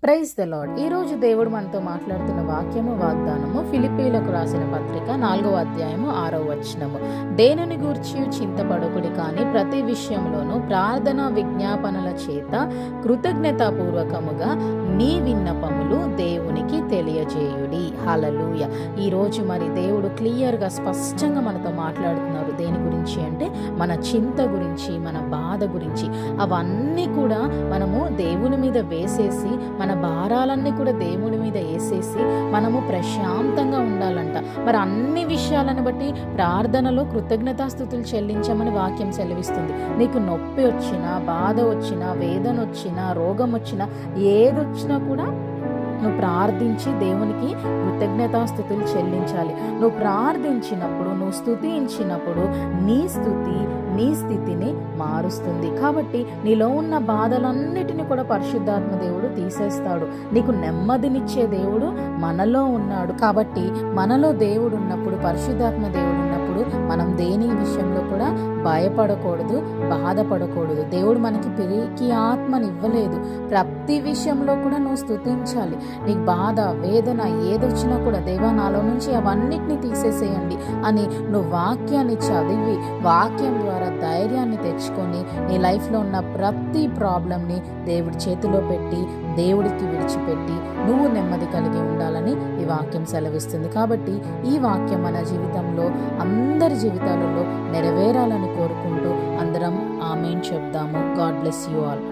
Praise the lord. ఈరోజు దేవుడు మనతో మాట్లాడుతున్న వాగ్దానము ఫిలిప్పీలకు రాసిన పత్రిక 4వ అధ్యాయము 6వ వచనము. దేనిని గూర్చి చింతపడకుడి, కానీ ప్రతి విషయంలోనూ ప్రార్థన విజ్ఞాపనల చేత కృతజ్ఞతాపూర్వకముగా నీ విన్నపములు దేవునికి తెలియజేయుడి. హల్లెలూయా. ఈరోజు మరి దేవుడు క్లియర్గా స్పష్టంగా మనతో మాట్లాడుతున్నారు. దేని గురించి అంటే మన చింత గురించి, మన బాధ గురించి. అవన్నీ కూడా మనము దేవుని మీద వేసేసి, మన భారాలన్నీ కూడా దేవుని మీద వేసేసి మనము ప్రశాంతంగా ఉండాలంట. మరి అన్ని విషయాలను బట్టి ప్రార్థనలో కృతజ్ఞతాస్తుతులు చెల్లించమని వాక్యం సెలవిస్తుంది. నీకు నొప్పి వచ్చినా, బాధ వచ్చినా, వేదన వచ్చినా, రోగం వచ్చినా, ఏదొచ్చినా కూడా నువ్వు ప్రార్థించి దేవునికి కృతజ్ఞతాస్తుతులు చెల్లించాలి. నువ్వు ప్రార్థించినప్పుడు, నువ్వు స్తుతించినప్పుడు నీ స్తుతి నీ స్థితిని మారుస్తుంది. కాబట్టి నీలో ఉన్న బాధలన్నిటిని కూడా పరిశుద్ధాత్మ దేవుడు తీసేస్తాడు. నీకు నెమ్మదినిచ్చే దేవుడు మనలో ఉన్నాడు. కాబట్టి మనలో దేవుడు ఉన్నప్పుడు, పరిశుద్ధాత్మ దేవుడు ఉన్నప్పుడు మనం దేని విషయంలో కూడా భయపడకూడదు, బాధపడకూడదు. దేవుడు మనకి పిరికి ఆత్మనివ్వలేదు. ప్రతి విషయంలో కూడా నువ్వు స్తుతించాలి. నీకు బాధ, వేదన ఏదొచ్చినా కూడా దేవా నాలో నుంచి అవన్నిటిని తీసేసేయండి అని నువ్వు వాక్యాన్ని చదివి, వాక్యం ద్వారా ధైర్యాన్ని తెచ్చుకొని నీ లైఫ్లో ఉన్న ప్రతి ప్రాబ్లంని దేవుడి చేతిలో పెట్టి, దేవుడికి విడిచిపెట్టి నువ్వు నెమ్మది కలిగి ఉండాలని ఈ వాక్యం సెలవిస్తుంది. కాబట్టి ఈ వాక్యం మన జీవితంలో, అందరి జీవితాలలో నెరవేరాలని కోరుకుంటూ అందరం ఆమేన్ చెప్దాము. God bless you all.